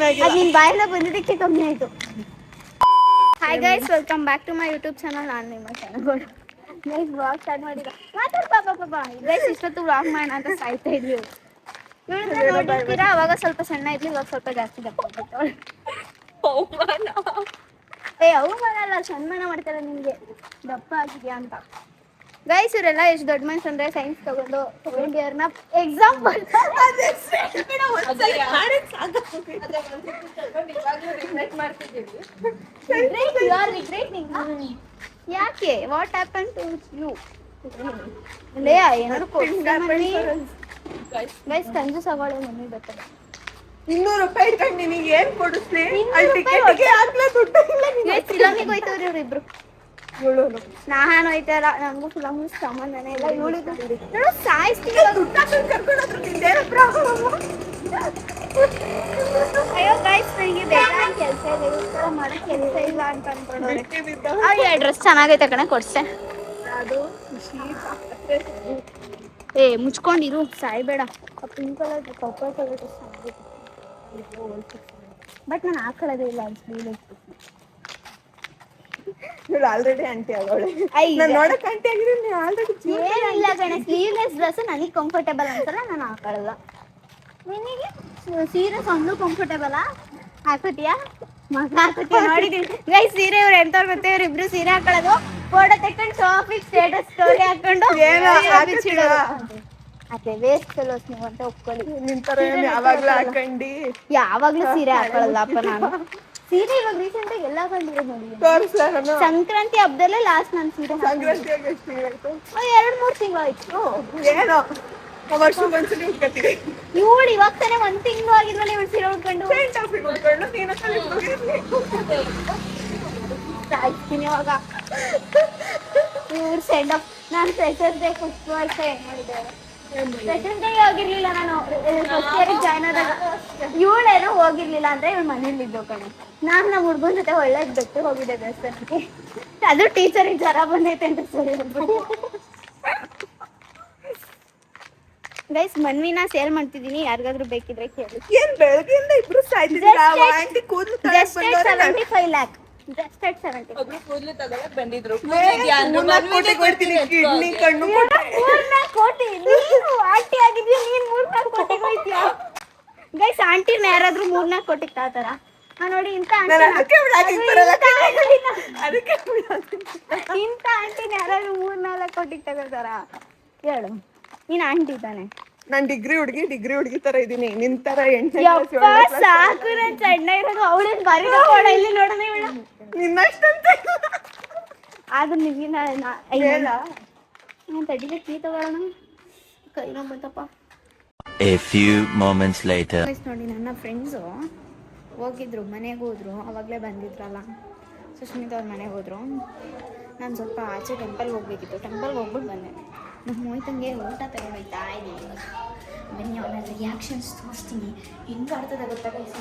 ಅದು ನಿನ್ನ ಬಾಯಿಂದ ಬಂದಿದ್ದಕ್ಕೆ ಕಮ್ಮಿ ಆಯಿತು. Hi guys, welcome back to my YouTube channel. ನಾನು ನಿಮ್ಮ ಚಾನಲ್ ಗೈಸ್ ವ್ಲಾಗ್ ಸ್ಟಾರ್ಟ್ ಮಾಡಿಲ್ಲ. ಮಾತಾಡ್ ಪಾಪ ಗೈಸ್, ಇಷ್ಟೊತ್ತು ವ್ಲಾಗ್ ಮಾಡೋಣ ಅಂತ ಸಾಯ್ತಾ ಇದ್ವಿ. ಇವಳನ್ನ ನೋಡಿರ್ತೀರಾ, ಅವಾಗ ಸ್ವಲ್ಪ ಸಣ್ಣ ಇದ್ಲಿ, ಇವಾಗ ಸ್ವಲ್ಪ ಜಾಸ್ತಿ ದಪ್ಪ ಆಗ್ಬಿಟ್ಟವಳು. ಅವಮಾನ ಅಲ್ಲ, ಸನ್ಮಾನ ಮಾಡ್ತಾರೆ ನಿಮಗೆ ದಪ್ಪ ಆಗಿದ್ಯಾ ಅಂತ. ಗೈಸ್, ಇವರೆಲ್ಲ ಎಷ್ಟು ದೊಡ್ಡ ಮನ್ಸು ಅಂದ್ರೆ ಸೈನ್ಸ್ ತಗೊಂಡು ಸೆಕೆಂಡ್ ಇಯರ್ನ ಎಕ್ಸಾಮ್ ಯಾಕೆ? What happen to you? ಏನಾದ್ರು ಗೈಸ್, ಕಂಜೂಸ್ ಆಗೋಳೆ ಮಮ್ಮಿ ಬರ್ತದೆ. 200 ರೂಪಾಯಿ ಇಟ್ಕೊಂಡು ನಿನಗೆ ಏನ್ ಕೊಡಿಸ್ಲಿ? ಫಿಲಮಿಗೆ ಹೋಯ್ತವ್ರಿ ಇವ್ರಿಬ್ರು. ನಾನು ಹೋಯ್ತಾರ, ನಂಗೂ ಫಿಲಮ್ ಸಂಬಂಧನೇ ಇಲ್ಲ. ಇವಳಿಗೂ ಸಾಯಿಸ್ತೀನಿ. ಅಯ್ಯೋ ಗೈಸ್, ನನಗೆ ಬೇರೆ ಕೆಲಸ ಇಲ್ಲ, ಮಾಡೋ ಕೆಲಸ ಇಲ್ಲ ಅಂತ ಅನ್ಕೊಂಡವ್ರೆ. ಡ್ರೆಸ್ ಚೆನ್ನಾಗೈತೆ ಕಣೆ, ಕೊಡ್ಸೆ. ಮುಚ್ಕೊಂಡಿರು, ಸಾಯ್ಬೇಡ. Pink colour purple colour dress ಚೆನ್ನಾಗೈತೆ, ಬಟ್ ನಾನು ಹಾಕೊಳ್ಳೋದೇ ಇಲ್ಲ. ಇವಳು ಆಲ್ರೆಡಿ ಆಂಟಿ ಆಗೋಳೆ. ನಾನು ನೋಡಕ್ ಆಂಟಿ ಆಗಿದ್ರೆ ನೀವು ಆಲ್ರೆಡಿ ಏನಿಲ್ಲ ಕಣೆ, ಸ್ಲೀವ್ಲೆಸ್ ಡ್ರೆಸ್ ನನಗೆ ಕಂಫರ್ಟೇಬಲ್ ಅಂತಲ್ಲ, ನಾನು ಹಾಕೊಳ್ಳಲ್ಲ. ನಿನಗೆ ಸೀರೆ ಸಣ್ಣ ಕಂಫರ್ಟೇಬಲ್ ಹಾಕೋತೀಯಾ? ಮಗ ಹಾಕೋತೀಯ? ನೋಡಿದೀನಿ ಗೈಸ್, ಸೀರೆ ಇವ್ರು ಎಂತವ್ರು ಗೊತ್ತೇ, ಇವ್ರಿಬ್ರು ಸೀರೆ ಹಾಕೊಳ್ಳೋದು, ಫೋಟೋ ತೆಕ್ಕೊಂಡು ಶಾಪಿಂಗ್ ಸ್ಟೇಟಸ್ ಸ್ಟೋರಿ ಹಾಕೊಂಡು ಅದೇ ವೇಸ್ಟ್ ಕಲೋಸ್ ನೀವು ಅಂತ ಒಪ್ಕೊಳ್ಳಿ. ಯಾವಾಗ್ಲೂ ಹಾಕೊಂಡಿ ಯಾವಾಗ್ಲೂ ಸೀರೆ ಹಾಕೊಳ್ಳಲ್ಲಪ್ಪ ನಾನು. ಸೀರೆ ಇವಾಗ ರೀಸೆಂಟ್ ಆಗಿ ಎಲ್ಲ ಕಂಡಿರೋದು ನೋಡಿ. ಸಂಕ್ರಾಂತಿ ಹಬ್ಬದಲ್ಲೇ ಲಾಸ್ಟ್ ನಾನು ಸೀರೆ. ಸಂಕ್ರಾಂತಿಯಾಗ ಎಷ್ಟು ತಿಂಗಳಾಯ್ತು? 2-3 ತಿಂಗಳಾಯ್ತು. ಏನೋ ವರ್ಷಕ್ಕೊಂದ್ಸಲಿ ಉಟ್ಕೊತೀವಿ. ಇವಳು ಇವಾಗ ತಾನೇ 1 ತಿಂಗಳು ಆಗಿದ್ಮೇಲೆ ಇವಳು ಸೀರೆ ಉಟ್ಕೊಂಡು ಸಾಯ್ತೀನಿ. ಅವಾಗ ಇವ್ರು ಸೆಂಡ್ ಆಫ್, ನಾನು ಫ್ರೆಶರ್ಸ್ ಡೇ ಫಸ್ಟ್ ವರ್ಷ ಏನ್ ಮಾಡಿದ್ದೇವೆ. ಫ್ರೆಶರ್ಸ್ ಡೇ ಹೋಗಿರ್ಲಿಲ್ಲ ನಾನು, ಫಸ್ಟ್ ಇಯರ್ ಜಾಯ್ನ್ ಆದಾಗ. ಇವಳೇನೋ ಹೋಗಿರ್ಲಿಲ್ಲ ಅಂದ್ರೆ ಇವಳು ಮನೇಲಿ ಇದ್ದೋ ಕಣೆ. ನಾನು ನಮ್ಮ ಹುಡುಗನ ಜೊತೆ ಒಳ್ಳೇದು ಬಿಟ್ಟು ಹೋಗಿದ್ದೆ ದೇವಸ್ಥಾನಕ್ಕೆ. ಅದು ಟೀಚರಿಗೆ ಜ್ವರ ಬಂದೈತೆ ಅಂತ ಸರಿ ಹೋಗ್ಬಿಟ್ಟು. ಗೈಸ್, ಮನ್ವಿನ ಸೇಲ್ ಮಾಡ್ತಿದ್ದೀನಿ, ಯಾರಿಗಾದ್ರೂ ಬೇಕಿದ್ರೆ ಕೇಳಿ. ಏನ್ ಬೆಳಗ್ಗೆಯಿಂದ ಇಬ್ರು ಸಾಯ್ತಿದ್ದೀರಾ? ಆಂಟಿ ಕೂದಲು ಜಸ್ಟ್ 75 lakh. ಜಸ್ಟ್ 70. ಒಬ್ರು ಕೂದಲು ತಗೊಳಕ್ ಬಂದಿದ್ರು. ಕಿಡ್ನಿ ಕಣ್ಣು 3-4 ಕೋಟಿ. ನೀನು ಆಂಟಿ ಆಗಿದ್ಯಾ, ನೀನ್ 3-4 ಕೋಟಿಗೆ ಹೋಯ್ತೀಯಾ? ಗೈಸ್, ಆಂಟಿನ ಯಾರಾದ್ರೂ 3-4 ಕೋಟಿಗೆ ತಾತಾರ? ನೋಡಿ, ಇಂಥ ಆಂಟಿನ ಯಾರಾದ್ರೂ 3-4 ಕೋಟಿಗೆ ತಗೋತಾರ? ಹೇಳು, ನೀನ್ ಆಂಟಿ ತಾನೆ? ನಾನ್ ಡಿಗ್ರಿ ಹುಡುಗಿ ತರ ಇದೀನಿ, ನಿನ್ ತರ 8 ಸಾಕು. ನನ್ ಸಣ್ಣ ಇರೋದು ಅವಳೇನ್ ಬಾರಿ ತಗೋಣ. ಇಲ್ಲಿ ನೋಡೋಣ ಇವಳ ಇನ್ನಷ್ಟಂತ ಆದ್ರೂ ನಿಮ್ಗೆ ನಾನು ತಡಿಗೆ ಟೀ ತಗೋಣ. ಕೈ ನೋಡ್ಬಂತಪ್ಪ. A few moments later. ನೋಡಿ, ನನ್ನ ಫ್ರೆಂಡ್ಸು ಹೋಗಿದ್ರು, ಮನೆಗೆ ಹೋದ್ರು. ಅವಾಗಲೇ ಬಂದಿದ್ರಲ್ಲ, ಸುಷ್ಮಿತಾ ಅವ್ರ ಮನೆಗೆ ಹೋದ್ರು. ನಾನು ಸ್ವಲ್ಪ ಆಚೆ ಟೆಂಪಲ್ಗೆ ಹೋಗ್ಬೇಕಿತ್ತು, ಟೆಂಪಲ್ಗೆ ಹೋಗ್ಬಿಟ್ಟು ಬಂದೆ. ನಮ್ಮ ಮೊಯ್ತಂಗೆ ಊಟ ತಗೊಂಡೋಯ್ತಾ ಇದ್ದೀನಿ. ಬನ್ನಿ, ಅವನ ರಿಯಾಕ್ಷನ್ಸ್ ತೋರಿಸ್ತೀನಿ. ಹೆಂಗೆ ಆಡ್ತದೆ ಗೊತ್ತಾ ಗೈಸ್?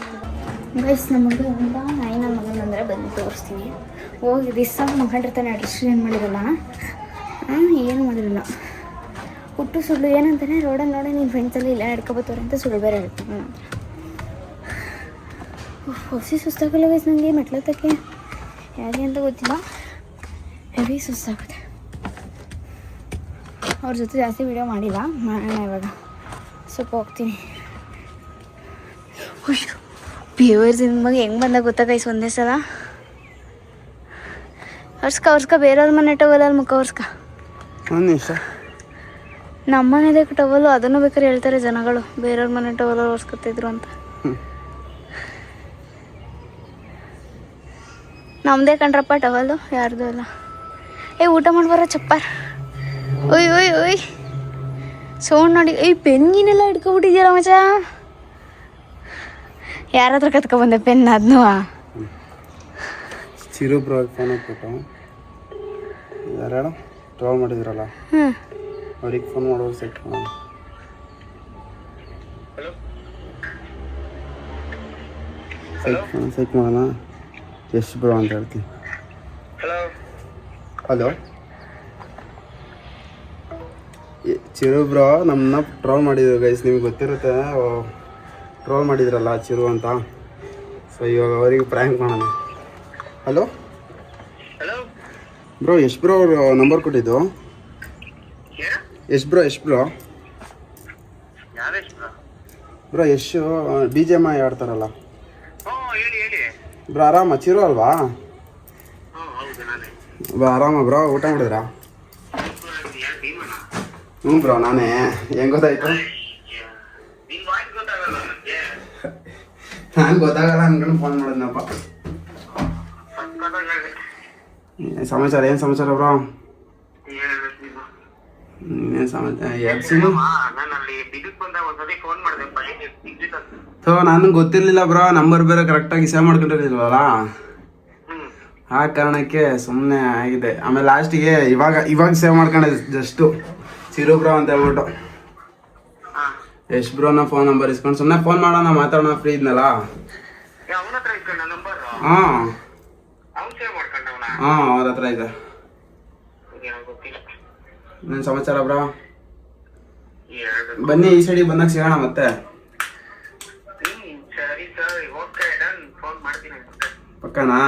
ನಮಗೆ ಅಂತ ನಾಯಿ ನನ್ನ ಮಗನ ಅಂದರೆ ಬಂದು ತೋರಿಸ್ತೀನಿ. ಹೋಗಿ ದಿವಸ ಮಗಳಿರ್ತಾನೆ, ಅಡ್ರೆಸ್ ಏನು ಮಾಡಿರಲ್ಲ, ಏನು ಮಾಡಿರಲ್ಲ. ಹುಟ್ಟು ಸುಳ್ಳು ಏನಂತಾನೆ, ರೋಡಲ್ಲಿ ನೋಡಿ ನಿನ್ನ ಫ್ರೆಂಡ್ಸಲ್ಲಿ ಇಲ್ಲ ನಡ್ಕೊಬತ್ತವ್ರೆ ಅಂತ ಸುಳ್ಳು ಬೇರೆ ಹೇಳ್ತೀನಿ. ಹೊಸಿ ಸುಸ್ತಾಗಲ್ಲ ಗೈಸ್ ನನಗೆ, ಮೆಟ್ಲತ್ತಕ್ಕೆ ಹೇಗೆ ಅಂತ ಗೊತ್ತಿಲ್ಲ, ಹೆವಿ ಸುಸ್ತಾಗುತ್ತೆ. ಅವ್ರ ಜೊತೆ ಜಾಸ್ತಿ ವೀಡಿಯೋ ಮಾಡಿಲ್ಲ, ಮಾಡೋಣ ಇವಾಗ. ಸ್ವಲ್ಪ ಹೋಗ್ತೀನಿ. ಬೇವರ್ಸ್ ನಿಮಗೆ ಹೆಂಗೆ ಬಂದಾಗ ಗೊತ್ತಾ ಗೈಸ್? ಒಂದೇ ಸಲ ಒರ್ಸ್ಕ ಬೇರೆಯವ್ರ ಮನೆ ಟವಲಲ್ಲಿ ಮುಖ ಒರ್ಸ್ಕ. ನಮ್ಮ ಮನೆದೇ ಟವಲು, ಅದನ್ನು ಬೇಕಾದ್ರೆ ಹೇಳ್ತಾರೆ ಜನಗಳು, ಬೇರೆಯವ್ರ ಮನೆ ಟವಲಲ್ಲಿ ಒರ್ಸ್ಕೊತಿದ್ರು ಅಂತ. ನಮ್ಮದೇ ಕಣ್ರಪ್ಪ ಟವಲು, ಯಾರ್ದು ಅಲ್ಲ. ಊಟ ಮಾಡ್ಬಾರ ಚಪ್ಪಾರ. ಓಯ್ ಸೌಂಡ್ ನೋಡಿ. ಪೆನ್ಗಿನೆಲ್ಲ ಹಿಡ್ಕೊಬಿಟ್ಟಿದ್ಯಲ್ಲ ಮಚ. ಯಾರ ಹತ್ರ ಕತ್ಕೊಬಂದೆ ಪೆನ್? ಅದನ್ನು ಚಿರು ಬ್ರೋ ಫೋನ್ ಹಾಕ್ಬಿಟ್ಟು ಯಾರು ಟ್ರಾಲ್ ಮಾಡಿದ್ರಲ್ಲ, ಅವ್ರಿಗೆ ಫೋನ್ ಮಾಡೋದು ಸೆಟ್ ಮಾಡೋಣ. ಸೆಟ್ ಮಾಡೋಣ. ಎಷ್ಟು ಬ್ರೋ ಅಂತ ಹೇಳ್ತೀನಿ. ಹಲೋ ಚಿರು ಬ್ರೋ, ನಮ್ಮನ್ನ ಟ್ರೋಲ್ ಮಾಡಿದ್ರು ಗೈಸ್, ನಿಮ್ಗೆ ಗೊತ್ತಿರುತ್ತೆ. ಟ್ರೋಲ್ ಮಾಡಿದ್ರಲ್ಲ ಚಿರು ಅಂತ. ಸೊ ಇವಾಗ ಅವರಿಗೆ ಪ್ರ್ಯಾಂಕ್ ಮಾಡೋಣ. ಹಲೋ ಬ್ರೋ, ಯಶ್ ಬ್ರೋ ಅವರು ನಂಬರ್ ಕೊಟ್ಟಿದ್ದು. Yash bro bro Yash BGM ಆಡ್ತಾರಲ್ಲ ಬ್ರೋ. ಆರಾಮ? ಚಿರು ಅಲ್ವಾ ಬ್ರೋ? ಆರಾಮ ಬ್ರೋ? ಊಟ ಮಾಡಿದ್ರಾ? ಹ್ಞೂ ಬ್ರೋ, ನಾನೇ. ಹೆಂಗೆ ಗೊತ್ತಾಯ್ತು? ನಾನು ಗೊತ್ತಾಗಲ್ಲ ಅನ್ಕೊಂಡು ಫೋನ್ ಮಾಡಿದ್ನಪ್ಪ. ಸಮಾಚಾರ ಏನು ಸಮಾಚಾರ ಬ್ರೋ? ಇನ್ನೇನು ಸಮಾಚಾರ? ಸೊ ನನಗೆ ಗೊತ್ತಿರಲಿಲ್ಲ ಬ್ರೋ, ನಂಬರ್ ಬೇರೆ ಕರೆಕ್ಟಾಗಿ ಸೇವ್ ಮಾಡ್ಕೊಂಡಿರಲಿಲ್ವಲ್ಲ, ಆ ಕಾರಣಕ್ಕೆ ಸುಮ್ಮನೆ ಆಗಿದೆ. ಆಮೇಲೆ ಲಾಸ್ಟಿಗೆ ಇವಾಗ ಸೇವ್ ಮಾಡ್ಕೊಂಡೆ ಜಸ್ಟು ಚಿರು ಬ್ರೋ ಅಂತ ಹೇಳ್ಬಿಟ್ಟು. ಯಶ್ ಬ್ರೋನ ಫೋನ್ ನಂಬರ್ ಇಸ್ಕೊಂಡು ಸುಮ್ಮನೆ ಫೋನ್ ಮಾಡೋಣ, ಮಾತಾಡೋಣ, ಫ್ರೀ ಇದ್ನಲ್ಲ. ಹಾಂ ಅವ್ರ ಹತ್ರ ಇದೆ. ನನ್ನ ಸಮಾಚಾರ ಬ್ರೋ? ಬನ್ನಿ ಈ ಸೈಡಿಗೆ ಬಂದಾಗ ಸಿಗೋಣ ಮತ್ತೆ. ಪಕ್ಕನಾ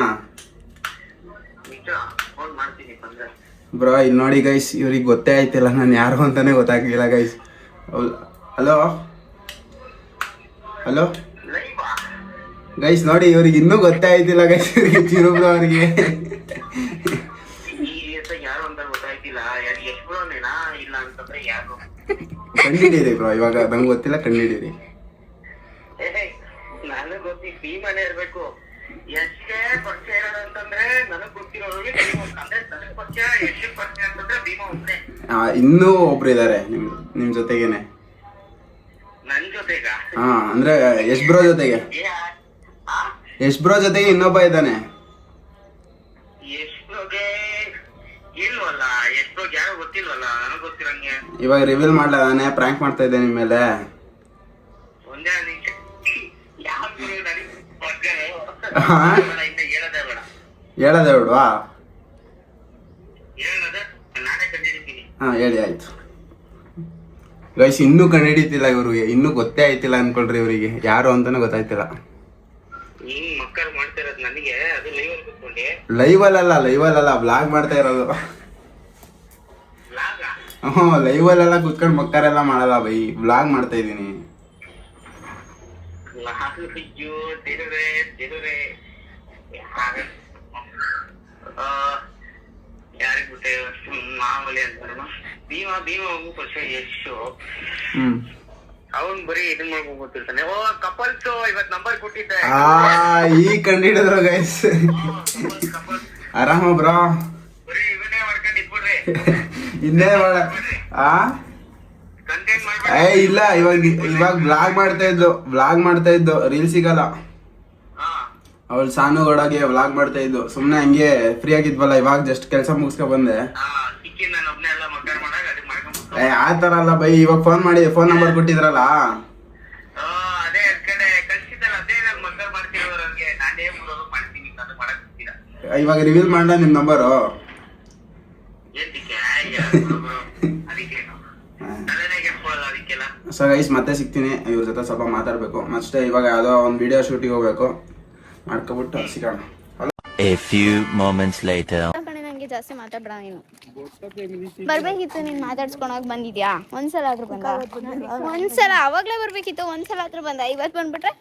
ಬ್ರೋ? ಇಲ್ಲಿ ನೋಡಿ ಗೈಸ್, ಇವ್ರಿಗೆ ಗೊತ್ತೇ ಆಯ್ತಿಲ್ಲ ನಾನು ಯಾರು ಅಂತಾನೆ ಗೊತ್ತಾಗ್ಲಿಲ್ಲ ಗೈಸ್. ಹಲೋ ಹಲೋ ಗೈಸ್, ನೋಡಿ ಇವ್ರಿಗೆ ಇನ್ನೂ ಗೊತ್ತೇ ಆಯ್ತಿಲ್ಲ ಗೈಸ್, ಇವ್ರಿಗೆ ಚಿರು ಬ್ರೋ ಅವ್ರಿಗೆ. ಕಂಡಿಡೀರಿ ಬ್ರೋ, ಇವಾಗ ನಂಗೆ ಗೊತ್ತಿಲ್ಲ, ಕಂಡಿಡೀರಿ. ಇನ್ನೂ ಒಬ್ರು ಇದಾರೆ ನಿಮ್ ಜೊತೆಗೇನೆ. ಹಾ, ಅಂದ್ರೆ ಯಶ್ ಬ್ರೋ ಜೊತೆಗೆ ಇನ್ನೊಬ್ಬ ಇದ್ದಾನೆ. ಇವಾಗ ರಿವೀಲ್ ಮಾಡ್ಲ, ನಾನೇ ಪ್ರ್ಯಾಂಕ್ ಮಾಡ್ತಾ ಇದ್ದೆ ನಿಮ್ಮ ಮೇಲೆ. ಹೇಳೋದೇ ಬಿಡ್ವಾ? ಹಾ ಹೇಳಿ, ಆಯ್ತು ಗೈಸ್. ಇನ್ನೂ ಕಂಡುಹಿಡಿತಿಲ್ಲ ಇವ್ರಿಗೆ, ಇನ್ನೂ ಗೊತ್ತೇ ಆಯ್ತಿಲ್ಲ ಅನ್ಕೊಳ್ರಿ ಇವರಿಗೆ ಯಾರು ಅಂತಾನೆ ಗೊತ್ತಾಯ್ತಿಲ್ಲ. ಲೈವಲ್ಲ ಬ್ಲಾಗ್ ಮಾಡ್ತಾ ಇರೋದು. ಹ್ಞೂ, ಲೈವಲ್ಲೆಲ್ಲ ಕುತ್ಕೊಂಡು ಮಕ್ಕರೆಲ್ಲ ಮಾಡಲ್ಲ ಬೈ, ಬ್ಲಾಗ್ ಮಾಡ್ತಾ ಇದ್ದೀನಿ. ಈಗ ಕಂಡಿಡಿದ್ರು ಗೈಸ್. ಆರಾಮ ಬ್ರೋ? ಇನ್ನೇ ಮಾಡ ಇಲ್ಲ, ಇವಾಗ ಬ್ಲಾಗ್ ಮಾಡ್ತಾ ಇದ್ದು ರೀಲ್ ಸಿಗಲ್ಲ. ಅವಳು ಸಾನುಗೌಡಗೆ ವ್ಲಾಗ್ ಮಾಡ್ತಾ ಇದ್ದು. ಸುಮ್ಮನೆ ಹಂಗೆ ಫ್ರೀ ಆಗಿದ್ವಲ್ಲ, ಇವಾಗ ಜಸ್ಟ್ ಕೆಲಸ ಮುಗಿಸ್ಕೊ ಬಂದೆ. ಆ ಥರ ಅಲ್ಲ ಬೈ, ಇವಾಗ ಫೋನ್ ನಂಬರ್ ಕೊಟ್ಟಿದ್ರಲ್ಲ, ಇವಾಗ ರಿವೀಲ್ ಮಾಡ ನಿಮ್ ನಂಬರು. ಸೊ ಗೈಸ್, ಮತ್ತೆ ಸಿಗ್ತೀನಿ. ಇವ್ರ ಜೊತೆ ಸ್ವಲ್ಪ ಮಾತಾಡ್ಬೇಕು ಮತ್ತೆ. ಇವಾಗ ಯಾವುದೋ ಒಂದು ವಿಡಿಯೋ ಶೂಟಿಗೆ ಹೋಗ್ಬೇಕು, ಮಾಡ್ಕೊಬಿಟ್ಟು ಸಿಗೋಣ. A few moments later. ನಂಗೆ ಜಾಸ್ತಿ ಮಾತಾಡ್ಬೇಡ ನೀನು. ಬರ್ಬೇಕಿತ್ತು, ನೀನ್ ಮಾತಾಡ್ಸ್ಕೊಂಡೋಗಿ ಬಂದಿದ್ಯಾ? ಒಂದ್ಸಲ ಆದ್ರೂ ಬಂದ? ಒಂದ್ಸಲ ಅವಾಗ್ಲೇ ಬರ್ಬೇಕಿತ್ತು, ಒಂದ್ಸಲ ಆದ್ರೂ ಬಂದ. ಇವತ್ತು ಬಂದ್ಬಿಟ್ರೆ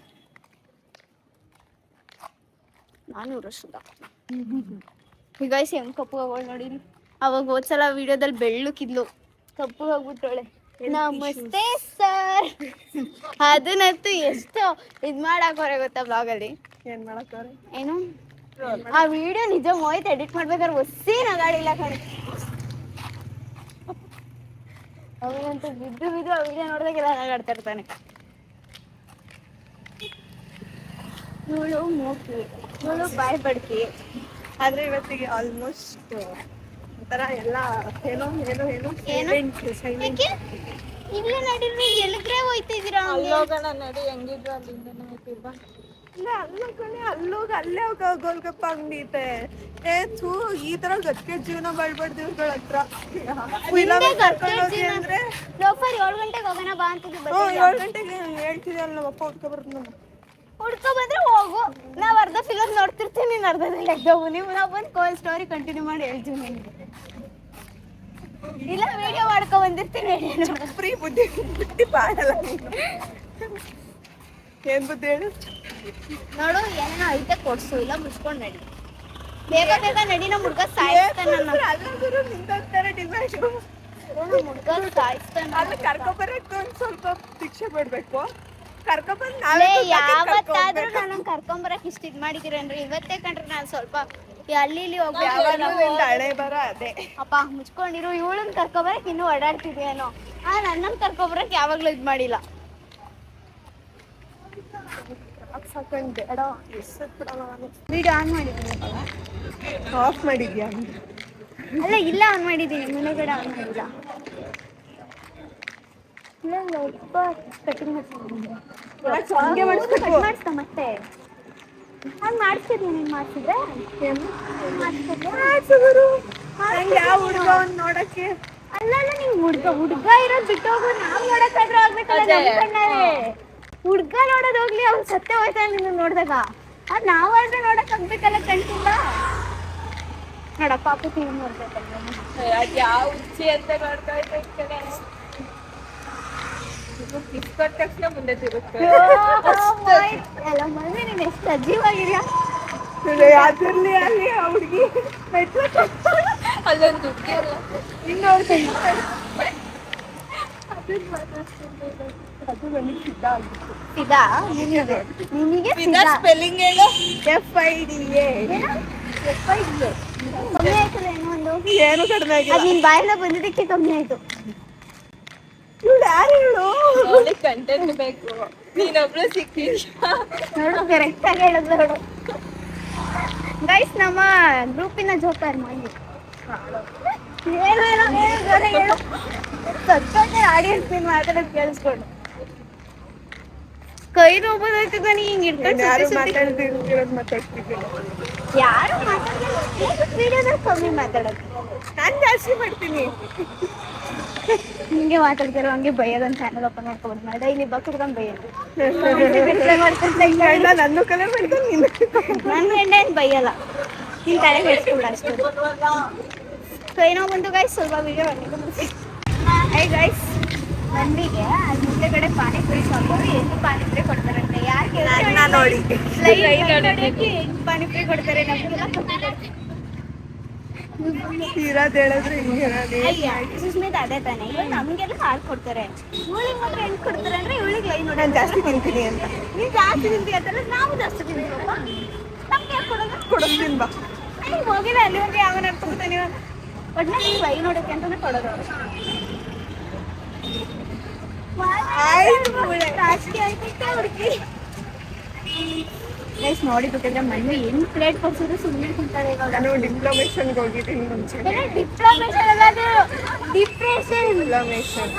ನಾನು ರಸುದ ಈಗ ಹೆಂಗ್ ಕಪ್ಪು ಹೋಗೋಳು ನೋಡಿ. ಅವಾಗ ಹೋದ್ಸಲ ವಿಡಿಯೋದಲ್ಲಿ ಬೆಳ್ಳಕ್ಕಿದ್ಲು, ಕಪ್ಪು ಹೋಗ್ಬಿಟ್ಟೋಳೆ. ನಮಸ್ತೆ ಸರ್. ಅದನ್ನಂತೂ ಎಷ್ಟು ಇದ್ ಮಾಡಾಕೋರೆ ಗೊತ್ತಾ ಬ್ಲಾಗಲ್ಲಿ. ಏನ್ ಮಾಡಕ್ಕೋರೆ? ಏನು ಆ ವಿಡಿಯೋ ನಿಜ ಮೋಯ್ತು ಎಡಿಟ್ ಮಾಡ್ಬೇಕಾದ್ರೆ ಒಸಿ ನಗಾಡಿಲ್ಲ ಕಣೆ. ಅವನಂತೂ ಬಿದ್ದು ಆ ವಿಡಿಯೋ ನೋಡಿದಾಗೆಲ್ಲ ನಗಾಡ್ತಾ ಇರ್ತಾನೆ. ಇವಳು ಮೂಕಿ, ಇವಳು ಬಾಯ್ ಬಡ್ಕಿ. ಆದ್ರೆ ಇವತ್ತಿಗೆ ಆಲ್ಮೋಸ್ಟ್ ಒಂಥರ ಎಲ್ಲ ಏನೋ ಏನೋ ಏನೋ ಯಾಕೆ ಇಲ್ಲೇ ನಡೀರಿ, ಎಲ್ಲಿಗ್ರೆ ಹೋಯ್ತಿದ್ದೀರಾ? ಅಲ್ಲೋಗೋಣ ನಡಿ, ಹೆಂಗಿದ್ರು ಅಲ್ಲಿಂದನೇ ಹೋಗ್ತಿಲ್ವಾ? ಇಲ್ಲ, ಅಲ್ಲೋಗಿ ಅಲ್ಲೇ ಗೋಲ್ಗಪ್ಪ ಅಂಗಡಿ ಐತೆ. ಈ ತರ ಗಟ್ಕೆ ಜೀವನ ಬಾಳ್ಬಾರ್ದು ಇವ್ಗಳ ಹತ್ರ. 7 ಗಂಟೆಗೆ ಹೋಗೋಣ ಬಾ ಅಂತಿದ್ವಿ. 7 ಗಂಟೆಗೆ ಹೇಳ್ತಿದ್ದೆ ಅಲ್ಲ, ನಮ್ಮ ಅಪ್ಪ ಉಟ್ಕೊಬರ್ದು. ಹುಡ್ಕೊ ಬಂದ್ರೆ ಹೋಗು, ನಾವ್ ಅರ್ಧ ಫಿಲಮ್ ನೋಡ್ತಿರ್ತೀನಿ, ನೀನ್ ಅರ್ಧದಲ್ಲಿ ಎದ್ದೋಗು. ನಾವು ಬಂದು ಸ್ಟೋರಿ ಕಂಟಿನ್ಯೂ ಮಾಡಿ ಹೇಳ್ತೀವಿ ನಿಮ್ಗೆ. ಇಲ್ಲ ವಿಡಿಯೋ ಮಾಡ್ಕೊ ಬಂದಿರ್ತೀನಿ. ಫ್ರೀ ಬುದ್ಧಿ ಬುದ್ಧಿ ಬಾಳಲ್ಲ ನೀನು. ಏನ್ ಬುದ್ಧಿ ಹೇಳು? ನೋಡು ಏನೋ ಐತೆ ಕೊಡ್ಸು, ಇಲ್ಲ ಮುಚ್ಕೊಂಡ್ ನಡಿ. ಬೇಗ ಬೇಗ ನಡಿ, ನಮ್ಮ ಹುಡ್ಗ ಸಾಯಿಸ್ತಾನ. ಹುಡ್ಗ ಸಾಯಿಸ್ತಾನ. ಅಲ್ಲಿ ಕರ್ಕೊಬರಕ್ಕೆ ಒಂದ್ ಸ್ವಲ್ಪ ಶಿಕ್ಷೆ ಬಿಡ್ಬೇಕು. ಕರ್ಕೊಬಂದ್ ಯಾವತ್ತಾದ್ರೂ ನಾನು ಕರ್ಕೊಂಬರಕ್ ಇಷ್ಟ ಇದ್ ಮಾಡಿದಿರೇನ್ರಿ? ಇವತ್ತೇ ಕಂಡ್ರೆ ನಾನು ಸ್ವಲ್ಪ ಅಲ್ಲಿ ಇಲ್ಲಿ ಹೋಗಿ ಹಳೆ ಬರ ಅದೇ ಅಪ್ಪ ಮುಚ್ಕೊಂಡಿರು. ಇವಳನ್ನ ಕರ್ಕೊಬರಕ್ ಇನ್ನೂ ಓಡಾಡ್ತಿದ್ಯೇನೋ. ನನ್ನನ್ನು ಕರ್ಕೊಬರಕ್ ಯಾವಾಗ್ಲೂ ಇದ್ ಮಾಡಿಲ್ಲ. ಸಾಕಂಡೆ ವಿಡಿಯೋ ಆನ್ ಮಾಡಿದ್ದೀನಿ. ಆಫ್ ಮಾಡಿದ್ಯಾ? ಅಲ್ಲ ಇಲ್ಲ ಆನ್ ಮಾಡಿದ್ದೀನಿ, ಮುಂದೆಗಡೆ ಆನ್ ಮಾಡಿಲ್ಲ. ಇಲ್ಲ ಸ್ವಲ್ಪ ಕಟಿಂಗ್ ಹಂಗೆ ಮಾಡಿಸ್ಬೇಕು. ಮಾಡಿಸ್ತಾ ಮತ್ತೆ ಹಂಗೆ ಮಾಡಿಸ್ತಿದ್ದೀನಿ. ನೀನು ಮಾಡಿಸಿದ್ರೆ ಯಾವ ಹುಡುಗ ಅವ್ನು ನೋಡಕ್ಕೆ? ಅಲ್ಲ ನೀವು ಹುಡ್ಗ ಇರೋದು ಬಿಟ್ಟೋಗು. ನಾವು ನೋಡಕ್ಕಾದ್ರೂ ಆಗ್ಬೇಕಲ್ಲ ನಮ್ಮ ಕಣ್ಣಾರೆ. ಹುಡ್ಗ ನೋಡೋದು ಹೋಗ್ಲಿ, ಅವ್ನು ಸತ್ತೇ ಹೋಯ್ತಾನೆ ನಿನ್ನ ನೋಡಿದಾಗ. ಅದು ನಾವಾದ್ರೆ ನೋಡಕ್ ಆಗ್ಬೇಕಲ್ಲ, ಕಣ್ತಿಲ್ಲ. ನೋಡಪ್ಪ ಪಾಪು ಟಿವಿ ನೋಡ್ಬೇಕಲ್ಲ. ಅದು ಯಾವ ಹುಚ್ಚಿ ಅಂತ ನೋಡ್ತಾ ಇರ್ತಾರೆ. ಕಿಸ್ಕೊಟ್ಟ ತಕ್ಷಣ ಮುಂದೆ ತಿರುತ್ತೆ. ಎಲ್ಲ ಮನೆ ನೀನು ಎಷ್ಟು ಅಜೀವಾಗಿದ್ಯಾ. ಅದ್ರಲ್ಲಿ ಅಲ್ಲಿ ಆ ಹುಡುಗಿ ಅಲ್ಲೊಂದು ದುಡ್ಡು ಇನ್ನೊಂದು ಅದು ನನಗೆ ಸಿದ್ಧ ಆಗಿತ್ತು. ಇದಾ ನಿನಗೆ ಸ್ಪೆಲ್ಲಿಂಗ್ ಹೇಳು. FIDA. ಕಮ್ಮಿ ಆಯ್ತಲ್ಲ ಏನೋ ಒಂದು. ಏನು ಕಡಿಮೆ ಆಗಿಲ್ಲ. ಅದು ನಿನ್ ಬಾಯೆಲ್ಲ ಬಂದಿದ್ದಕ್ಕೆ ಕಮ್ಮಿ ಆಯ್ತು. ಇವಳು ಯಾರು ಹೇಳು? ಕಂಟೆಂಟ್ ಬೇಕು. ನೀನೊಬ್ಳು ಸಿಕ್ಕಿಲ್ಲ ನೋಡು, ಕರೆಕ್ಟ್ ಆಗಿ ಹೇಳಿದ್ರು ನೋಡು. ಗೈಸ್, ನಮ್ಮ ಗ್ರೂಪಿನ ಜೋಕರ್ ಮಾಡಿ ಹೇಳು ಆಡಿಯನ್ಸ್ ನೀನ್ ಮಾತಾಡೋದು ಕೇಳಿಸ್ಕೊಂಡು ಕೈ ನೋಬೋದಾಯ್ತು. ನನಗೆ ಹಿಂಗೆ ಇಟ್ಕೊಂಡು ಯಾರು ಮಾತಾಡ್ತಿರೋದು ಮಾತಾಡ್ತಿದ್ದೀನಿ. ಯಾರು ವಿಡಿಯೋದಾಗ ಕಮ್ಮಿ ಮಾತಾಡೋದು. ನಾನು ಜಾಸ್ತಿ ಮಾಡ್ತೀನಿ. ಹಿಂಗೆ ಮಾತಾಡ್ತಿರೋ ಹಂಗೆ ಬೈಯೋದಂತ ಚಾನಲ್ ಓಪನ್ ಮಾಡ್ಕೊಂಡು ಮಾಡಿ ಇಲ್ಲಿ ಬಕ್ಕಿಡ್ಕೊಂಡು ಬೈಯೋದು. ನನ್ನ ಕಲೆ ಮಾಡ್ಕೊಂಡು ನೀನು ನನ್ನ ಗಂಡ ಏನು ಬೈಯಲ್ಲ, ನಿನ್ನ ತಲೆ ಬೆಳೆಸ್ಕೊಂಡು ಅಷ್ಟೇ. ಕೈ ನೋವು ಬಂತು ಗೈಸ್, ಸ್ವಲ್ಪ ವಿಡಿಯೋ ಮಾಡ್ಕೊಂಡು. ಐ ಗೈಸ್, ನಮಗೆ ಅಲ್ಲಿ ಮುಂದೆಗಡೆ ಪಾನಿಪುರಿ ಶಾಪ್ ಎಲ್ಲಿ ಪಾನಿಪುರಿ ಕೊಡ್ತಾರಂತೆ? ಯಾಕೆ ನೋಡಿ ಪಾನಿಪುರಿ ಕೊಡ್ತಾರೆ ನಮಗೆಲ್ಲ ಇರೋದು ಹೇಳಿದ್ರೆ ಸುಸ್ಮಿತ್ ಅದೇ ತಾನೆ. ಇವಾಗ ನಮಗೆಲ್ಲ ಹಾಲು ಕೊಡ್ತಾರೆ, ಇವಳಿಗೆ ಮಾತ್ರ ಹೆಂಗ್ ಕೊಡ್ತಾರೆ ಅಂದ್ರೆ ಇವಳಿಗೆ ಲೈನ್ ನೋಡಿ ನಾನು ಜಾಸ್ತಿ ತಿಂತೀನಿ ಅಂತ. ನೀನು ಜಾಸ್ತಿ ತಿಂತೀಯ ಅಂತಲ್ಲ, ನಾವು ಜಾಸ್ತಿ ತಿಂತೀವಪ್ಪ. ನಮ್ಗೆ ಯಾಕೆ ಕೊಡೋದು? ಕೊಡೋದಿಲ್ಲ ಬಾ. ನೀವು ಹೋಗಿಲ್ಲ ಅಲ್ಲಿವರೆಗೆ ಯಾವನ ಅನ್ಕೊಳ್ತಾನೆ. ಒಟ್ಟಿನಲ್ಲಿ ನೀವು ಲೈನ್ ನೋಡೋಕ್ಕೆ ಅಂತಾನೆ ಕೊಡೋದು ಅವರು. ನೋಡಿ ಬಿಟ್ಟಿದ್ರೆ ಮಣ್ಣು ಏನು ಪ್ಲೇಟ್ ಕೊಡ್ಸಿದ್ರು ಸುಮ್ಮನೆ ತಿಂತಾರೆ. ಇವಾಗ ನಾನು ಡಿಪ್ಲೊಮೇಷನ್ಗೆ ಹೋಗಿದ್ದೀನಿ ಮುಂಚೆ. ಡಿಪ್ಲೊಮೇಷನ್ ಅಲ್ಲ, ಅದು ಡಿಪ್ರೆಷನ್. ಡಿಪ್ಲೊಮೇಷನ್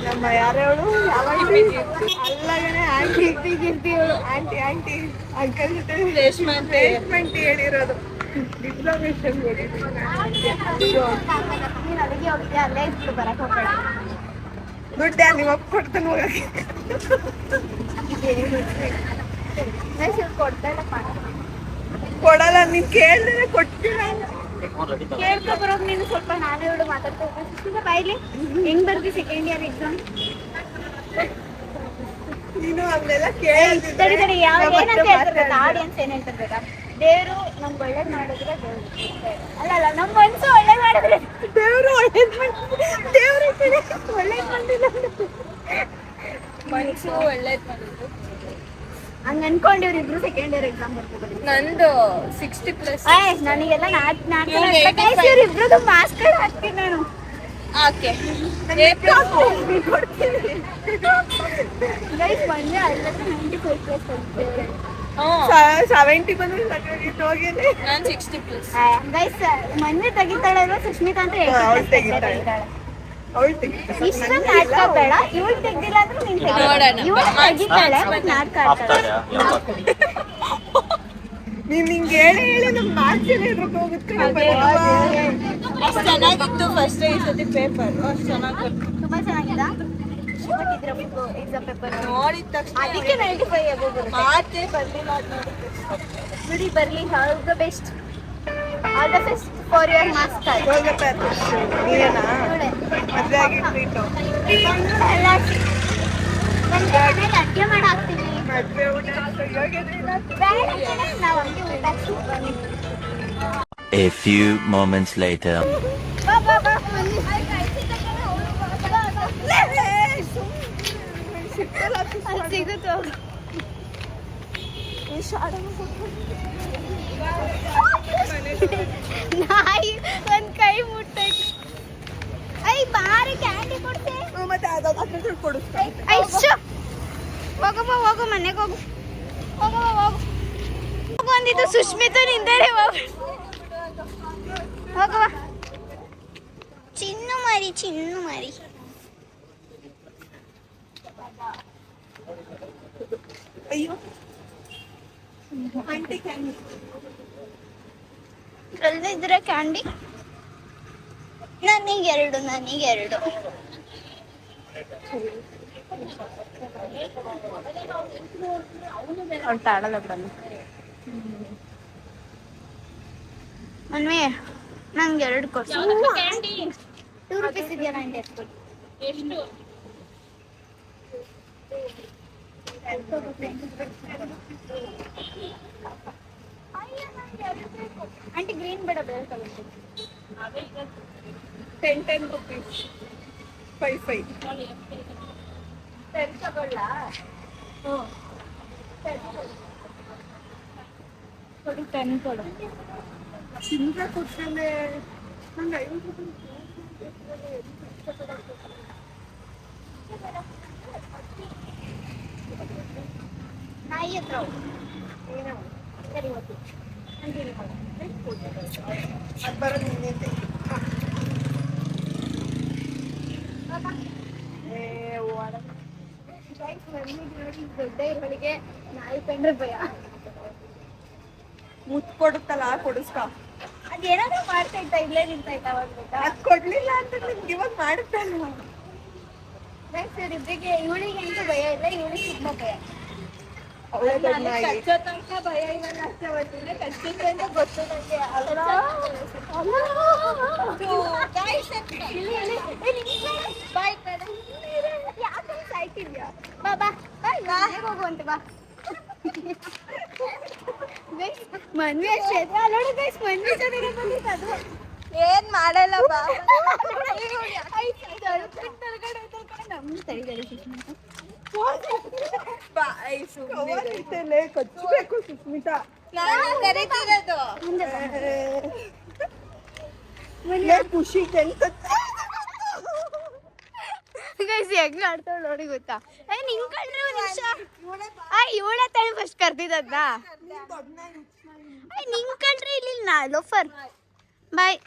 ನಮ್ಮ ಯಾರ್ಯಾವಳು ಯಾವಾಗ ಅಲ್ಲಗಣೆ ಆಂಟಿ ಗಿರ್ತಿಯವಳು. ಆಂಟಿ ಅಂಕಲ್ ಜೊತೆ ಪ್ಲೇಸ್ಮೆಂಟ್ ಹೇಳಿರೋದು. ಡಿಪ್ಲೊಮೇಷನ್ಗೆ ಹೋಗಿದ್ದೀನಿ. ನೀನು ಅಲ್ಲಿಗೆ ಹೋಗಿದ್ದೆ, ಅಲ್ಲೇ ಇಟ್ಟು ಬರಕ್ಕೆ ಹೋಗ್ಬೇಡ. ದುಡ್ಡು ನಿಮ್ಮ ಅಪ್ಪ ಕೊಡ್ತಾನೆ ಹೋಗಕ್ಕೆ. ಕೊಡಲ್ಲ, ನೀನು ಕೇಳಿದ್ರೆ ಕೊಡ್ತೀರ. ಕೇಳ್ಕೊ ಬರೋದು ನೀನು ಸ್ವಲ್ಪ. ನಾನೇ ಹೇಳು ಮಾತಾಡ್ತಾ ಇದ್ದೆ ಬಾಯ್ಲಿ. ಹೆಂಗ್ ಬರ್ದಿ ಸೆಕೆಂಡ್ ಇಯರ್ ಎಕ್ಸಾಮ್? ನೀನು ಅಲ್ಲೆಲ್ಲ ಕೇಳಿದ್ರೆ ಯಾವ ಏನಂತ ಹೇಳ್ತಾರೆ ಆಡಿಯನ್ಸ್ ಏನ್ ಹೇಳ್ತಾರೆ ಗೊತ್ತಾ? ದೇವರು ನಮ್ಗೆ ಒಳ್ಳೇದ್ ಮಾಡಿದ್ರೆ ದೇವ್ರು ಅಲ್ಲ ನಮ್ಮ ಮನ್ಸು ಒಳ್ಳೇದ್ ಮಾಡಿದ್ರೆ ದೇವರು ಒಳ್ಳೇದ್ ದೇವ್ರ ಕಡೆ ಒಳ್ಳೇದ್ ಮಾಡಿಲ್ಲ. ಮನ್ಸು ಒಳ್ಳೇದ್ ಮಾಡಿದ್ರು ಹಂಗ ಅನ್ಕೊಂಡಿವ್ರು ಇಬ್ರು ಸೆಕೆಂಡ್ ಇಯರ್ ಎಕ್ಸಾಮ್ ಬರ್ತಾರೆ. ನಂದು 60+ ನನಗೆಲ್ಲ ಇಬ್ರದ್ದು ಮಾಸ್ಕ್ ಕಾರ್ಡ್ ಹಾಕ್ತೀನಿ ನಾನು. ಓಕೆ ಗೈಸ್ ಮೊನ್ನೆ 95+ ಬಂದಿದೆ. 70 ಬಂದ್ರೆ ಹೋಗಿದೆ. ನಾನು 60+. ಗೈಸ್ ಮೊನ್ನೆ ತೆಗಿತಾಳೆ ಅಲ್ವಾ ಸುಷ್ಮಿತಾ ಅಂತ ಅವಳು ತೆಗಿತಾಳೆ. ಇಷ್ಟ ನಾಟಕ ಬೇಡ, ಇವಳು ತೆಗ್ದಿಲ್ಲ ಅಂದ್ರೆ ನೀನ್ ಇವಳು ತೆಗಿತಾಳೆ ಬಟ್ ನಾಟಕ ಆಡ್ತಾಳೆ. ನೀನ್ ಹಿಂಗೆ ಹೇಳಿ ನಮ್ಮ ಮಾರ್ಕ್ಸ್ ಹೋಗುತ್ತೆ. ಚೆನ್ನಾಗಿತ್ತು ಫಸ್ಟ್ ಈ ಸತಿ ಪೇಪರ್ ಅಷ್ಟು ಚೆನ್ನಾಗಿ ತುಂಬಾ ಚೆನ್ನಾಗಿದ. ಬಟ್ ಇದ್ರ ಎಕ್ಸಾಮ್ ಪೇಪರ್ ನೋಡಿದ ತಕ್ಷಣ ಅದಕ್ಕೆ 95 ಅಬೋ ಬರುತ್ತೆ. ಮಾತೇ ಬರ್ಲಿಲ್ಲ ಅದ್ ನೋಡಿದ ತಕ್ಷಣ. ಬಿಡಿ ಬರ್ಲಿ. All the best for your marks card. ಹೋಗತ್ತೆ ನೀನೇನಾ ಮದ್ವೆ ಆಗಿ ಟ್ರೀಟು ಅಡ್ಗೆ ಮಾಡಾಕ್ತೀವಿ. ಮದ್ವೆ ಊಟ ಯೋಗ್ಯತೆಯಿಲ್ಲ. ಬೇಡ ಕಣೆ, ನಾವು ಹಂಗೆ ಊಟ ಹಾಕ್ತೀವಿ. A few moments later. ಬಾ ಬಾ ಬಾ ಬನ್ನಿ. ಅಲ್ಲಿ ಸಿಗುತ್ತೆ ಹೋಗು. ನಾಯಿ ಒಂದ್ ಕೈ ಮುಟ್ಟೈತಿ. ಐ ಬಾರಿ ಕ್ಯಾಂಡಿ ಕೊಡ್ತೆ. ಮತ್ತೆ ಅದ್ರ ಕೊಡಿಸ್ತಾ ಐಶು ಹೋಗಮ್ಮ, ಹೋಗು ಮನೆಗೆ ಹೋಗು. ಹೋಗಮ್ಮ ಹೋಗು. ಹೋಗು ಅಂದಿದ್ದು ಸುಷ್ಮಿತಾ ನಿಂದರೆ ಹೋಗು. ಹೋಗವ ಚಿನ್ನು ಮರಿ, ಚಿನ್ನು ಮರಿ. ಅಯ್ಯೋ ಆಂಟಿ ಕ್ಯಾಂಡಿ ಅಲ್ದಿದ್ರೆ ಕ್ಯಾಂಡಿ. ನನಗೆರಡು. ಅವ್ಳು ತಾಳಲ್ಲ ಬಿಡಲ್ಲ. ಮನ್ವಿ ನಂಗೆ 2 ಕೊಡ್ಸು. 2 ರೂಪೀಸ್ ಇದೆಯಾ? 90 ಎತ್ಕೊಳ್ಳಿ. ಎಷ್ಟು? ಆಂಟಿ ಗ್ರೀನ್ ಬೇಡ, ಬೇರೆ ತಗೊಂಡು 10 rupees 5 10 ತಗೊಳ್ಳ. ಕೊಡು 10 ಕೊಡು. ಚಿಲ್ಲರೆ ಕೊಡ್ತೇನೆ ನಂಗೆ 50 ನಾಯಿ ಹತ್ರ ಹೋಗು. ಸರಿ ಹೋಗಿ ಅದು ಬರೋದು ನಿನ್ನಿಂದೆ. ದೊಡ್ಡ ಇರೋಳಿಗೆ ನಾಯಿ ಕಂಡ್ರೆ ಭಯ. ಮುತ್ತು ಕೊಡುತ್ತಲ್ಲ ಕೊಡಿಸ್ಕ. ಅದೇನಾದ್ರೂ ಮಾಡ್ತಾ ಇತ್ತ, ಇಲ್ಲೇ ನಿಂತಾಯ್ತಾ ಅವಾಗ. ಅದು ಕೊಡ್ಲಿಲ್ಲ ಅಂತ ನಿಮ್ಗೆ ಇವಾಗ ಮಾಡುತ್ತಲ್ಲ. ಸರ್ ಇಬ್ಬರಿಗೆ, ಇವಳಿಗೆ ಅಂತೂ ಭಯ ಇಲ್ಲ, ಇವಳಿಗೆ ತುಂಬಾ ಭಯ. ಅವಳೇ ದೊಡ್ಡ ನಾಯಿ. ಕಚ್ಚೋ ತನಕ ಭಯ ಇಲ್ಲ ಅಷ್ಟೇ. ಬರ್ತೀನಿ ಕಚ್ಚಿದ್ರೆ ಅಂತ ಗೊತ್ತು ನನಗೆ. ಬಾಯ್ ಕಡೆ ಯಾಕೆ ಸಾಯ್ತಿದ್ಯಾ? ಬಾ ಬಾ ಬಾಯ್ ಹೋಗುವಂತೆ ಬಾ. ಮನ್ವಿ ಅಷ್ಟೇ ನೋಡಿ ಗೈಸ್, ಮನ್ವಿ ಜೊತೆಗೆ ಬಂದಿತ್ತು ಅದು. ಏನ್ ಮಾಡಲ್ಲ ಬಾ. ನಮ್ಮ ತಡಿಗಡೆ ಸುಷ್ಮಿತಾ ಕಚ್ಚಬೇಕು ಸುಸ್ಮಿತಾ. ಕರೀತಿರೋದು ಖುಷಿ ಗೈಸ್ ಹೆಂಗ್ ಆಡ್ತಾಳ ನೋಡಿ ಗೊತ್ತಾ? ನಿಂಕೊಂಡ್ರೆ ಒಂದ್ ನಿಮಿಷ. ಇವಳ ತಾಯಿ ಫಸ್ಟ್ ಕರ್ದಿದ್ದ. ನಿಂಕೊಂಡ್ರೆ ಇಲ್ಲಿ ಲೋಫರ್. ಬಾಯ್.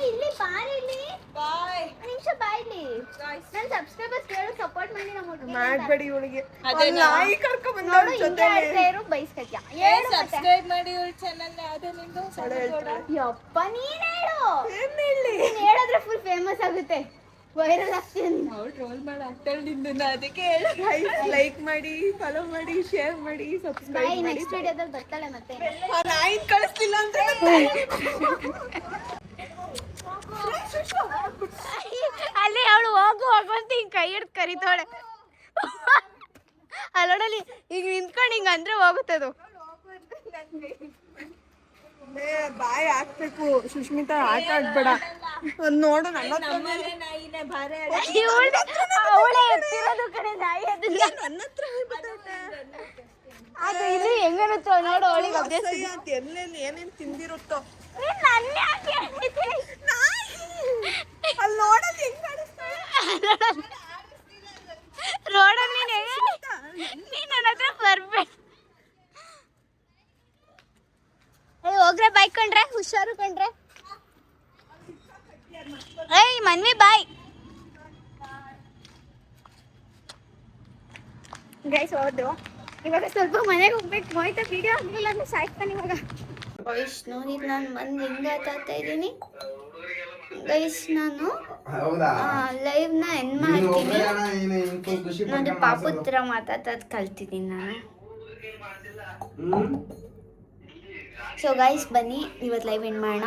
ಇಲ್ಲಿ ಬಾರಿ, ಇಲ್ಲಿ ನಿಮಿಷ ಬಾಯ್ಲಿ. ನನ್ನ ಸಬ್ಸ್ಕ್ರೈಬರ್ಸ್ ಕೇಳು, ಸಪೋರ್ಟ್ ಮಾಡಿ. ಮಾಡ್ಬೇಡಿ ಇವಳಿಗೆ. ನಾಯಿ ಕರ್ಕೊಂಡ್ ಬಂದವಳ ಜೊತೆ ಬೈಸ್ಕತ್ಯಾ ಸಬ್ಸ್ಕ್ರೈಬ್ ಮಾಡಿ ಇವಳ ಚಾನೆಲ್ ಯಾವ್ದು ನಿಂದು? ಯಪ್ಪ ನೀನ್ ಹೇಳು. ನೀನ್ ಹೇಳಿದ್ರೆ ಫುಲ್ ಫೇಮಸ್ ಆಗುತ್ತೆ, ವೈರಲ್ ಆಗ್ತೀನಿ. ಟ್ರೋಲ್ ಮಾಡಿ ಆಗ್ತಾಳೆ ನಿಂದನ್ನ, ಅದಕ್ಕೆ ಲೈಕ್ ಮಾಡಿ, ಫಾಲೋ ಮಾಡಿ, ಶೇರ್ ಮಾಡಿ, ಸಬ್ಸ್ಕ್ರೈಬ್ ಮಾಡಿ. ನೆಕ್ಸ್ಟ್ ವಿಡಿಯೋದಲ್ಲಿ ಬರ್ತಾಳೆ ಮತ್ತೆ. ನಾಯಿ ಕಳಿಸ್ಲಿಲ್ಲ ಅಂದ್ರೆ ಅಲ್ಲಿ ಅವಳು ಹೋಗು ಅಂತ ಹಿಂಗ್ ಕೈ ಹಿಡ್ದು ಕರಿತಾಳೆ. ಅಲ್ಲೋಡಲ್ಲಿ ಈಗ ನಿಂತ್ಕೊಂಡು ಹಿಂಗ ಅಂದ್ರೆ ಹೋಗುತ್ತದು. ಬಾಯ್ ಹಾಕ್ಬೇಕು ಸುಷ್ಮಿತಾ, ಆಟ ಆಡ್ಬೇಡ. ನೋಡು ನನ್ನ ಅವಳೇ ಎತ್ತಿರೋದು ಕಡೆ ನಾಯಿ. ಅದನ್ನ ನನ್ನ ಹತ್ರ ಅದು ಇಲ್ಲಿ ಹೆಂಗರುತ್ತೋ ನೋಡು. ಅವಳಿಗೆ ಅಭ್ಯಾಸ. ಎಲ್ಲೆಲ್ಲಿ ಏನೇನ್ ತಿಂದಿರುತ್ತೋ. ಅಲ್ಲಿ ನೋಡಲ್ಲಿ ಹೆಂಗ್ ಕಾಣಿಸ್ತಾಳೆ ರೋಡಲ್ಲಿ ನೀನ್ ನನ್ನ ಹತ್ರ ಬರ್ಬೇಕು. ಹೋಗ್ರೆ ಬೈಕ್ ಕಂಡ್ರೆ ಹುಷಾರು ಕಂಡ್ರೆ. ಏಯ್ ಮನ್ವಿ ಬಾಯ್. ಗೈಸ್ ಹೋದ್ರು. ಇವಾಗ ಸ್ವಲ್ಪ ಮನೆಗೆ ಹೋಗ್ಬೇಕು. ಮೋಹಿತ ವಿಡಿಯೋ ಆಗಲಿಲ್ಲ ಅಂದ್ರೆ ಸಾಯ್ತಾನೆ ಇವಾಗ. ಗೈಸ್ ನೋಡಿ ನಾನು ಬಂದು ಹಿಂಗಾತಾ ಇದ್ದೀನಿ. ಗೈಸ್ ನಾನು ಲೈವ್ನ ಎಂಡ್ ಮಾಡ್ತೀನಿ. ನೋಡಿ ಪಾಪು ಥರ ಮಾತಾಡೋದು ಕಲ್ತಿದ್ದೀನಿ ನಾನು. ಸೊ ಗೈಸ್ ಬನ್ನಿ ಇವತ್ತು ಲೈವ್ ಎಂಡ್ ಮಾಡೋಣ.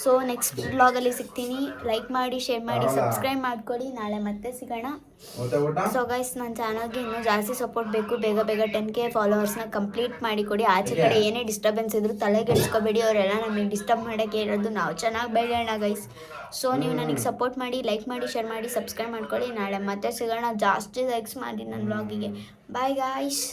ಸೊ ನೆಕ್ಸ್ಟ್ ವ್ಲಾಗಲ್ಲಿ ಸಿಗ್ತೀನಿ. ಲೈಕ್ ಮಾಡಿ, ಶೇರ್ ಮಾಡಿ, ಸಬ್ಸ್ಕ್ರೈಬ್ ಮಾಡ್ಕೊಳ್ಳಿ. ನಾಳೆ ಮತ್ತೆ ಸಿಗೋಣ. ಸೊ ಗೈಸ್ ನನ್ನ ಚಾನಲ್ಗೆ ಇನ್ನೂ ಜಾಸ್ತಿ ಸಪೋರ್ಟ್ ಬೇಕು. ಬೇಗ 10K ಫಾಲೋವರ್ಸ್ನ ಕಂಪ್ಲೀಟ್ ಮಾಡಿಕೊಡಿ. ಆಚೆ ಕಡೆ ಏನೇ ಡಿಸ್ಟರ್ಬೆನ್ಸ್ ಇದ್ರೂ ತಲೆಗೆಡಿಸ್ಕೋಬೇಡಿ. ಅವರೆಲ್ಲ ನಮಗೆ ಡಿಸ್ಟರ್ಬ್ ಮಾಡೋಕ್ಕೆ ಇರೋದು. ನಾವು ಚೆನ್ನಾಗಿ ಬೆಳೆಯೋಣ ಗೈಸ್. ಸೊ ನೀವು ನನಗೆ ಸಪೋರ್ಟ್ ಮಾಡಿ, ಲೈಕ್ ಮಾಡಿ, ಶೇರ್ ಮಾಡಿ, ಸಬ್ಸ್ಕ್ರೈಬ್ ಮಾಡ್ಕೊಳ್ಳಿ. ನಾಳೆ ಮತ್ತೆ ಸಿಗೋಣ. ಜಾಸ್ತಿ ಲೈಕ್ಸ್ ಮಾಡಿ ನನ್ನ ವ್ಲಾಗಿಗೆ. Bye guys.